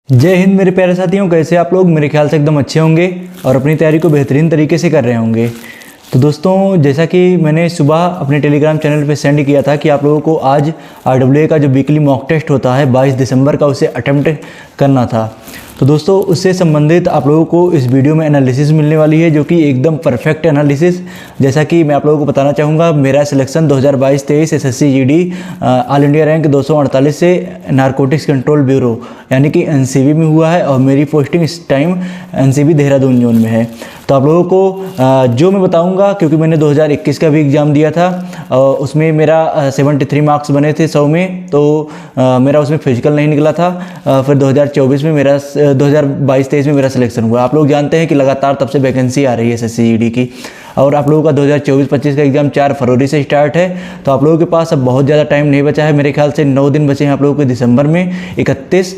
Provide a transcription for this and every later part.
जय हिंद मेरे प्यारे साथियों, कैसे आप लोग। मेरे ख्याल से एकदम अच्छे होंगे और अपनी तैयारी को बेहतरीन तरीके से कर रहे होंगे। तो दोस्तों, जैसा कि मैंने सुबह अपने टेलीग्राम चैनल पे सेंड किया था कि आप लोगों को आज RWA का जो वीकली मॉक टेस्ट होता है 22 दिसंबर का, उसे अटेम्प्ट करना था। तो दोस्तों, उससे संबंधित आप लोगों को इस वीडियो में एनालिसिस मिलने वाली है, जो कि एकदम परफेक्ट एनालिसिस। जैसा कि मैं आप लोगों को बताना चाहूँगा, मेरा selection 2022-23 SSC GD all India rank 248 से नारकोटिक्स कंट्रोल ब्यूरो यानी कि NCB में हुआ है और मेरी पोस्टिंग इस टाइम NCB देहरादून जोन में है। तो आप लोगों को जो मैं बताऊंगा, क्योंकि मैंने 2021 का भी एग्ज़ाम दिया था, उसमें मेरा 73 मार्क्स बने थे 100 में, तो मेरा उसमें फिजिकल नहीं निकला था। फिर 2024 में मेरा 2022-23 में मेरा सिलेक्शन हुआ। आप लोग जानते हैं कि लगातार तब से वैकेंसी आ रही है SSC GD की, और आप लोगों का 2024-25 का एग्ज़ाम 4 फरवरी से स्टार्ट है। तो आप लोगों के पास अब बहुत ज़्यादा टाइम नहीं बचा है। मेरे ख्याल से 9 दिन बचे हैं आप लोगों को दिसंबर में। 31,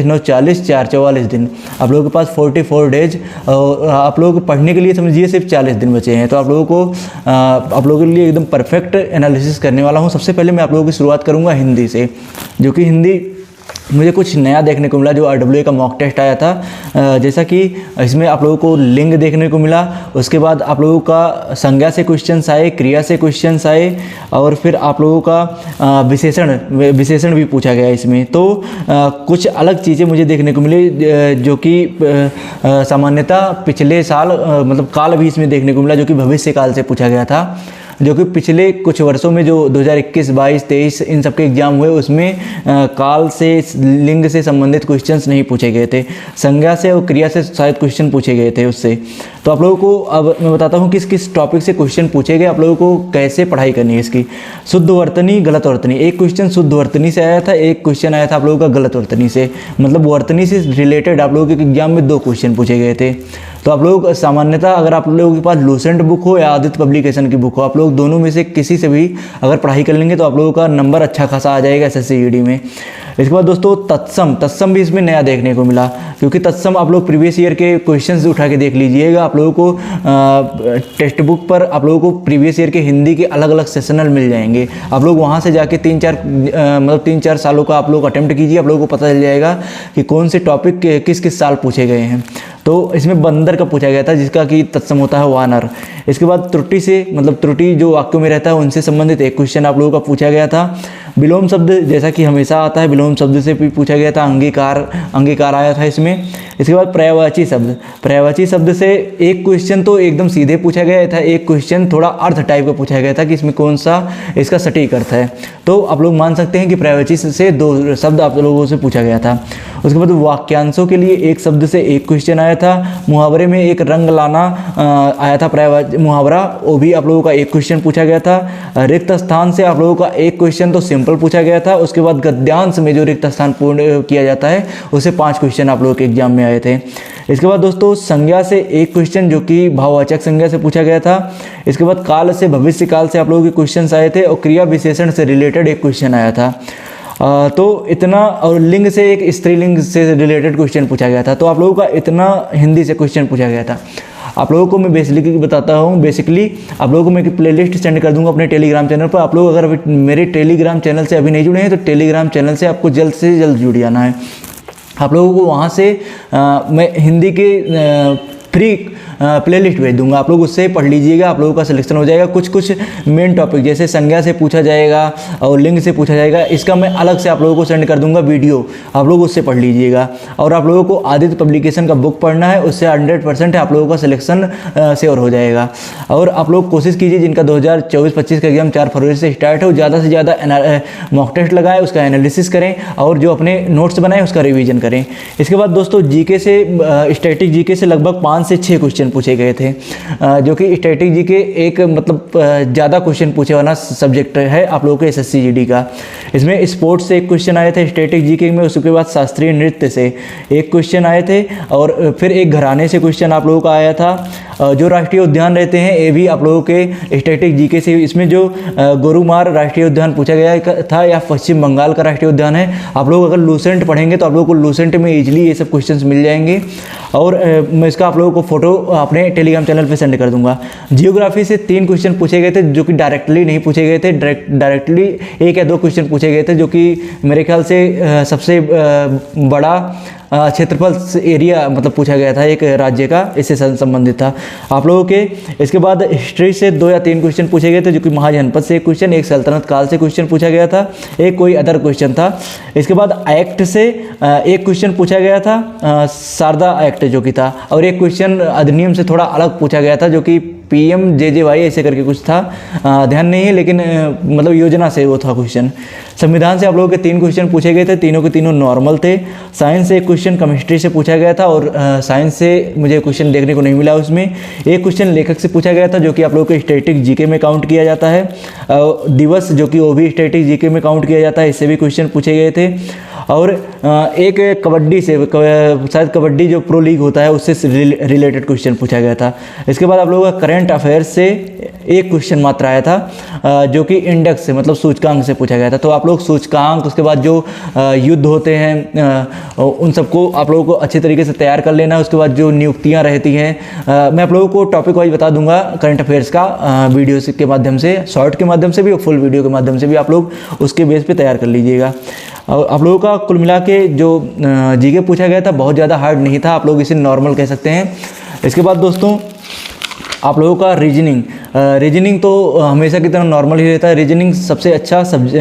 9, 40, 4, 44 दिन आप लोगों के पास 44 डेज, और आप लोगों को पढ़ने के लिए समझिए सिर्फ 40 दिन बचे हैं। तो आप लोगों को आप लोगों के लिए एकदम परफेक्ट एनालिसिस करने वाला हूँ। सबसे पहले मैं आप लोगों की शुरुआत करूँगा हिंदी से, जो कि हिंदी मुझे कुछ नया देखने को मिला जो RWA का मॉक टेस्ट आया था। जैसा कि इसमें आप लोगों को लिंग देखने को मिला, उसके बाद आप लोगों का संज्ञा से क्वेश्चंस आए, क्रिया से क्वेश्चंस आए, और फिर आप लोगों का विशेषण भी पूछा गया इसमें। तो कुछ अलग चीज़ें मुझे देखने को मिली, जो कि सामान्यतः पिछले साल मतलब काल भी इसमें देखने को मिला, जो कि भविष्य काल से पूछा गया था, जो कि पिछले कुछ वर्षों में जो 2021, 22, 23 इन सब के एग्ज़ाम हुए, उसमें काल से, लिंग से संबंधित क्वेश्चंस नहीं पूछे गए थे। संज्ञा से और क्रिया से शायद क्वेश्चन पूछे गए थे उससे। तो आप लोगों को अब मैं बताता हूँ किस किस टॉपिक से क्वेश्चन पूछे गए, आप लोगों को कैसे पढ़ाई करनी है इसकी। शुद्ध वर्तनी, गलत वर्तनी। एक क्वेश्चन शुद्ध वर्तनी से आया था, एक क्वेश्चन आया था आप लोगों का गलत वर्तनी से। मतलब वर्तनी से रिलेटेड आप लोगों के एग्जाम में 2 क्वेश्चन पूछे गए थे। तो आप लोग सामान्यतः अगर आप लोगों के पास लूसेंट बुक हो या आदित्य पब्लिकेशन की बुक हो, आप लोग दोनों में से किसी से भी अगर पढ़ाई कर लेंगे तो आप लोगों का नंबर अच्छा खासा आ जाएगा SSC GD में। इसके बाद दोस्तों तत्सम भी इसमें नया देखने को मिला, क्योंकि तत्सम आप लोग प्रीवियस ईयर के क्वेश्चंस उठा के देख लीजिएगा। आप लोगों को टेक्स्ट बुक पर आप लोगों को प्रीवियस ईयर के हिंदी के अलग अलग सेशनल मिल जाएंगे। आप लोग वहाँ से जाके 3-4 सालों का आप लोग अटेम्प्ट कीजिए, आप लोगों को पता चल जाएगा कि कौन से टॉपिक किस किस साल पूछे गए हैं। तो इसमें बंदर का पूछा गया था, जिसका कि तत्सम होता है वानर। इसके बाद त्रुटि से, मतलब त्रुटि जो वाक्यों में रहता है उनसे संबंधित एक क्वेश्चन आप लोगों का पूछा गया था। विलोम शब्द, जैसा कि हमेशा आता है, विलोम शब्द से भी पूछा गया था। अंगीकार आया था इसमें। इसके बाद पर्यायवाची शब्द से एक क्वेश्चन तो एकदम सीधे पूछा गया था, एक क्वेश्चन थोड़ा अर्थ टाइप का पूछा गया था कि इसमें कौन सा इसका सटीक अर्थ है। तो आप लोग मान सकते हैं कि पर्यायवाची से 2 शब्द आप लोगों से पूछा गया था। उसके बाद वाक्यांशों के लिए एक शब्द से एक क्वेश्चन आया था। मुहावरे में एक रंग लाना आया था, पर्यायवाची मुहावरा, वो भी आप लोगों का एक क्वेश्चन पूछा गया था। रिक्त स्थान से आप लोगों का एक क्वेश्चन तो सिंपल पूछा गया था। उसके बाद गद्यांश में जो रिक्त स्थान पूर्ण किया जाता है, उससे 5 क्वेश्चन आप लोगों के एग्जाम में आए थे। इसके बाद दोस्तों संज्ञा से एक क्वेश्चन, जो कि भाववाचक संज्ञा से पूछा गया था। इसके बाद काल से, भविष्य काल से आप लोगों के क्वेश्चन आए थे, और क्रिया विशेषण से रिलेटेड एक क्वेश्चन आया था। तो इतना, और लिंग से एक स्त्रीलिंग से रिलेटेड क्वेश्चन पूछा गया था। तो आप लोगों का इतना हिंदी से क्वेश्चन पूछा गया था। आप लोगों को मैं बेसिकली बताता हूँ, आप लोगों को मैं एक प्लेलिस्ट सेंड कर दूंगा अपने टेलीग्राम चैनल पर। आप लोग अगर मेरे टेलीग्राम चैनल से अभी नहीं जुड़े हैं तो टेलीग्राम चैनल से आपको जल्द से जल्द जुड़ जाना है। आप लोगों को वहाँ से मैं हिंदी के फ्री प्लेलिस्ट भेज दूंगा, आप लोग उससे पढ़ लीजिएगा, आप लोगों का सिलेक्शन हो जाएगा। कुछ मेन टॉपिक जैसे संज्ञा से पूछा जाएगा और लिंग से पूछा जाएगा, इसका मैं अलग से आप लोगों को सेंड कर दूंगा वीडियो, आप लोग उससे पढ़ लीजिएगा। और आप लोगों को आदित्य पब्लिकेशन का बुक पढ़ना है, उससे 100% आप लोगों का सिलेक्शन श्योर हो जाएगा। और आप लोग कोशिश कीजिए, जिनका 2024-25 का एग्जाम 4 फरवरी से स्टार्ट हो, ज़्यादा से ज़्यादा मॉक टेस्ट लगाएं, उसका एनालिसिस करें, और जो अपने नोट्स बनाएं उसका रिविजन करें। इसके बाद दोस्तों जीके से, स्टैटिक जीके से लगभग 5 से 6 क्वेश्चन पूछे गए थे, जो कि स्टैटिक जीके एक मतलब ज़्यादा क्वेश्चन पूछे वाला सब्जेक्ट है आप लोगों के SSC GD का। इसमें स्पोर्ट्स से एक क्वेश्चन आए थे स्टैटिक जीके में, उसके बाद शास्त्रीय नृत्य से एक क्वेश्चन आए थे, और फिर एक घराने से क्वेश्चन आप लोगों का आया था। जो राष्ट्रीय उद्यान रहते हैं ये भी आप लोगों के स्टैटिक जीके से, इसमें जो गोरुमार राष्ट्रीय उद्यान पूछा गया था, या पश्चिम बंगाल का राष्ट्रीय उद्यान है। आप लोग अगर लूसेंट पढ़ेंगे तो आप लोगों को लूसेंट में ईजिली ये सब क्वेश्चंस मिल जाएंगे, और मैं इसका आप लोगों को फोटो अपने टेलीग्राम चैनल पे सेंड कर दूंगा। जियोग्राफी से 3 क्वेश्चन पूछे गए थे, जो कि डायरेक्टली नहीं पूछे गए थे, डायरेक्टली 1 या 2 क्वेश्चन पूछे गए थे, जो कि मेरे ख्याल से सबसे बड़ा क्षेत्रफल एरिया मतलब पूछा गया था एक राज्य का, इससे संबंधित था आप लोगों के। इसके बाद हिस्ट्री से 2 या 3 क्वेश्चन पूछे गए थे, जो कि महाजनपद से एक क्वेश्चन, एक सल्तनत काल से क्वेश्चन पूछा गया था, एक कोई अदर क्वेश्चन था। इसके बाद एक्ट से एक क्वेश्चन पूछा गया था, शारदा एक्ट जो कि था, और एक क्वेश्चन अधिनियम से थोड़ा अलग पूछा गया था, जो कि PMJJY ऐसे करके कुछ था, ध्यान नहीं है, लेकिन मतलब योजना से वो था क्वेश्चन। संविधान से आप लोगों के 3 क्वेश्चन पूछे गए थे, तीनों के तीनों नॉर्मल थे। साइंस से एक क्वेश्चन केमिस्ट्री से पूछा गया था, और साइंस से मुझे क्वेश्चन देखने को नहीं मिला उसमें। एक क्वेश्चन लेखक से पूछा गया था, जो कि आप लोगों को स्टैटिक जीके में काउंट किया जाता है। दिवस जो कि वो भी स्टैटिक जीके में काउंट किया जाता है, इससे भी क्वेश्चन पूछे गए थे। और एक कबड्डी से, शायद कबड्डी जो प्रो लीग होता है उससे रिलेटेड क्वेश्चन पूछा गया था। इसके बाद आप लोगों का करंट अफेयर्स से एक क्वेश्चन मात्र आया था, जो कि इंडेक्स से मतलब सूचकांक से पूछा गया था। तो आप लोग सूचकांक, उसके बाद जो युद्ध होते हैं उन सबको आप लोगों को अच्छे तरीके से तैयार कर लेना है। उसके बाद जो नियुक्तियां रहती हैं, मैं आप लोगों को टॉपिक वाइज बता दूंगा करंट अफेयर्स का, वीडियो के माध्यम से, शॉर्ट के माध्यम से भी और फुल वीडियो के माध्यम से भी आप लोग उसके बेस पे तैयार कर लीजिएगा। और आप लोगों का कुल मिला के जो जीके पूछा गया था बहुत ज़्यादा हार्ड नहीं था, आप लोग इसे नॉर्मल कह सकते हैं। इसके बाद दोस्तों आप लोगों का रीजनिंग तो हमेशा की तरह नॉर्मल ही रहता है। रीजनिंग सबसे अच्छा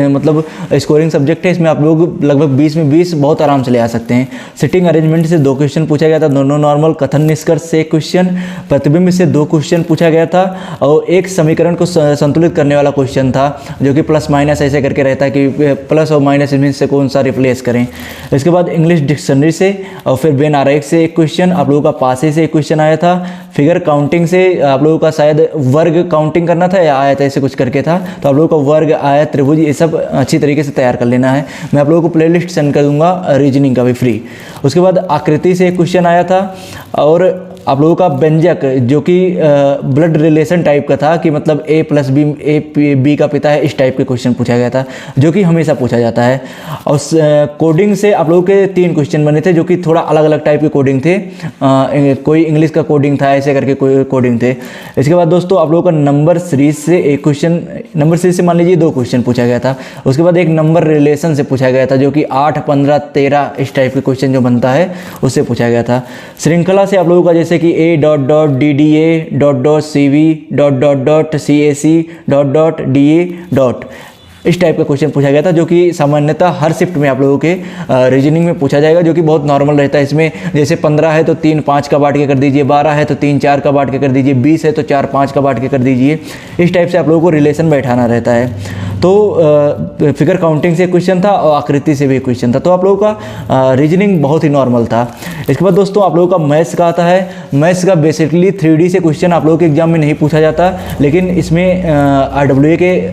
मतलब स्कोरिंग सब्जेक्ट है, इसमें आप लोग लगभग 20 में 20 बहुत आराम से ले आ सकते हैं। सिटिंग अरेंजमेंट से 2 क्वेश्चन पूछा गया था, दोनों नॉर्मल। कथन निष्कर्ष से 1 क्वेश्चन, प्रतिबिंब से 2 क्वेश्चन पूछा गया था, और एक समीकरण को संतुलित करने वाला क्वेश्चन था, जो कि प्लस माइनस ऐसे करके रहता है कि प्लस और माइनस इनमें से कौन सा रिप्लेस करें। इसके बाद इंग्लिश डिक्शनरी से और फिर बेन आरेख से 1 क्वेश्चन, आप लोगों का पासे से 1 क्वेश्चन आया था। फिगर काउंटिंग से आप लोगों का शायद वर्ग काउंटिंग करना था या आयत ऐसे कुछ करके था, तो आप लोगों को वर्ग, आयत, त्रिभुज ये सब अच्छी तरीके से तैयार कर लेना है। मैं आप लोगों को प्लेलिस्ट सेंड कर दूंगा रीजनिंग का भी फ्री। उसके बाद आकृति से 1 क्वेश्चन आया था, और आप लोगों का व्यंजक जो कि ब्लड रिलेशन टाइप का था, कि मतलब A + B, A B का पिता है, इस टाइप के क्वेश्चन पूछा गया था, जो कि हमेशा पूछा जाता है। और कोडिंग से आप लोगों के 3 क्वेश्चन बने थे, जो कि थोड़ा अलग अलग टाइप के कोडिंग थे, कोई इंग्लिश का कोडिंग था, ऐसे करके कोई कोडिंग थे। इसके बाद दोस्तों आप लोगों का नंबर सीरीज से 1 क्वेश्चन, नंबर सीरीज से मान लीजिए 2 क्वेश्चन पूछा गया था। उसके बाद एक नंबर रिलेशन से पूछा गया था, जो कि 8, 15, 13 इस टाइप के क्वेश्चन जो बनता है उससे पूछा गया था। श्रृंखला से आप लोगों का जैसे कि A.DDA.CV.CAC.DA. इस टाइप का क्वेश्चन पूछा गया था, जो कि सामान्यतः हर शिफ्ट में आप लोगों के रीजनिंग में पूछा जाएगा, जो कि बहुत नॉर्मल रहता है। इसमें जैसे 15 है तो 3 5 का बांट के कर दीजिए, 12 है तो 3 4 का बांट के कर दीजिए, 20 है तो 4 5 का बांट के कर दीजिए। इस टाइप से आप लोगों को रिलेशन बैठाना रहता है। तो फिगर काउंटिंग से 1 क्वेश्चन था, और आकृति से भी 1 क्वेश्चन था। तो आप लोगों का रीजनिंग बहुत ही नॉर्मल था। इसके बाद दोस्तों आप लोगों का मैथ्स का आता है। मैथ्स का बेसिकली 3D से क्वेश्चन आप लोगों के एग्जाम में नहीं पूछा जाता, लेकिन इसमें RWA के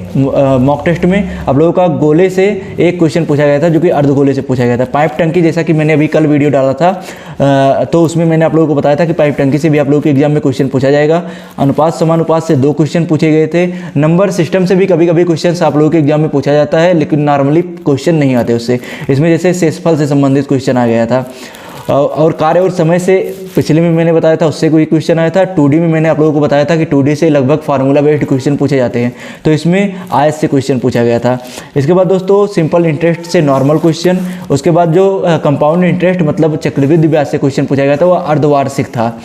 मॉक टेस्ट में आप लोगों का गोले से 1 क्वेश्चन पूछा गया था, जो कि अर्धगोले से पूछा गया था। पाइप टंकी, जैसा कि मैंने अभी कल वीडियो डाला था, तो उसमें मैंने आप लोगों को बताया था कि पाइप टंकी से भी आप लोगों के एग्जाम में क्वेश्चन पूछा जाएगा। अनुपात समानुपात से 2 क्वेश्चन पूछे गए थे। नंबर सिस्टम से भी कभी कभी क्वेश्चन आप लोगों के एग्जाम में पूछा जाता है, लेकिन नॉर्मली क्वेश्चन नहीं आते उससे। इसमें जैसे शेषफल से संबंधित क्वेश्चन आ गया था। और कार्य और समय से पिछले में मैंने बताया था, उससे कोई क्वेश्चन आया था। 2D में मैंने आप लोगों को बताया था कि 2D से लगभग फार्मूला बेस्ड क्वेश्चन पूछे जाते हैं, तो इसमें आयत से क्वेश्चन पूछा गया था। इसके बाद दोस्तों सिंपल इंटरेस्ट से नॉर्मल क्वेश्चन, उसके बाद जो कंपाउंड इंटरेस्ट मतलब चक्रवृद्धि ब्याज से क्वेश्चन पूछा गया था, वो अर्धवार्षिक था,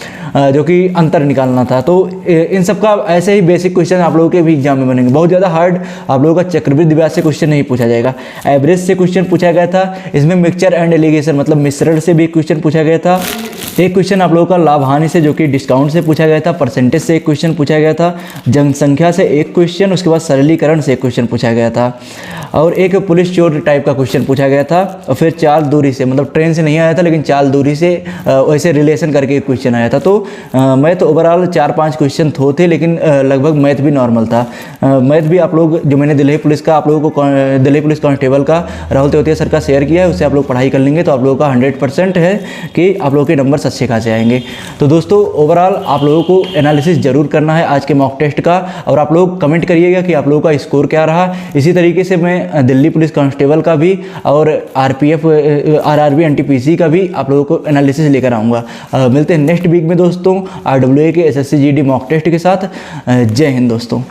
जो कि अंतर निकालना था। तो इन सब का ऐसे ही बेसिक क्वेश्चन आप लोगों के भी एग्जाम में बनेंगे। बहुत ज़्यादा हार्ड आप लोगों का चक्रवृद्धि ब्याज से क्वेश्चन नहीं पूछा जाएगा। एवरेज से क्वेश्चन पूछा गया था। इसमें मिक्सचर एंड एलिगेशन मतलब मिश्रण से भी क्वेश्चन पूछा गया था। एक क्वेश्चन आप लोगों का लाभ हानि से, जो कि डिस्काउंट से पूछा गया था। परसेंटेज से 1 क्वेश्चन पूछा गया था। जनसंख्या से 1 क्वेश्चन, उसके बाद सरलीकरण से 1 क्वेश्चन पूछा गया था। और एक पुलिस चोर टाइप का क्वेश्चन पूछा गया था। और फिर चाल दूरी से, मतलब ट्रेन से नहीं आया था, लेकिन चाल दूरी से वैसे रिलेशन करके एक क्वेश्चन आया था। तो मैथ ओवरऑल 4-5 क्वेश्चन थे, लेकिन लगभग मैथ भी नॉर्मल था। मैथ भी आप लोग, जो मैंने दिल्ली पुलिस का आप लोगों को, दिल्ली पुलिस कांस्टेबल का राहुल तेवतिया सर का शेयर किया है, उससे आप लोग पढ़ाई कर लेंगे तो आप लोगों का 100% है कि आप लोगों के नंबर अच्छे खासे आएंगे। तो दोस्तों ओवरऑल आप लोगों को एनालिसिस जरूर करना है आज के मॉक टेस्ट का, और आप लोग कमेंट करिएगा कि आप लोगों का स्कोर क्या रहा। इसी तरीके से मैं दिल्ली पुलिस कांस्टेबल का भी और RPF RRB NTPC का भी आप लोगों को एनालिसिस लेकर आऊँगा। मिलते हैं नेक्स्ट वीक में दोस्तों RWA के SSC GD मॉक टेस्ट के साथ। जय हिंद दोस्तों।